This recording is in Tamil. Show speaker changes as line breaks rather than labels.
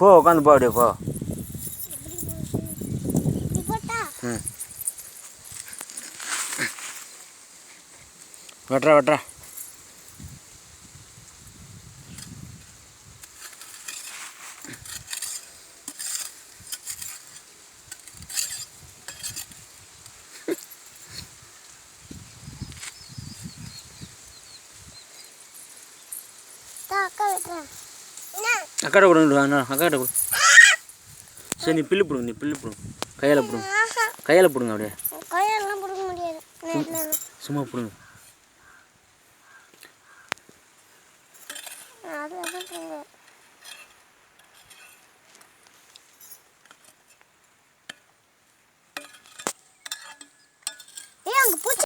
போ உட்காந்து போ அப்படியே போ. ம் வெட்டுறா வெட்டுறா. அக்காட்ட கொடுங்க, அக்காட்ட கொடு. சரி நீ பில்லு பிடுங்க, நீ பில்லு பிடுங்க. கையால் பிடுங்க, கையால் பிடுங்க. அப்படியே
கையெல்லாம் பிடுங்க முடியாது,
சும்மா பிடுங்க.
அங்கே பூச்சி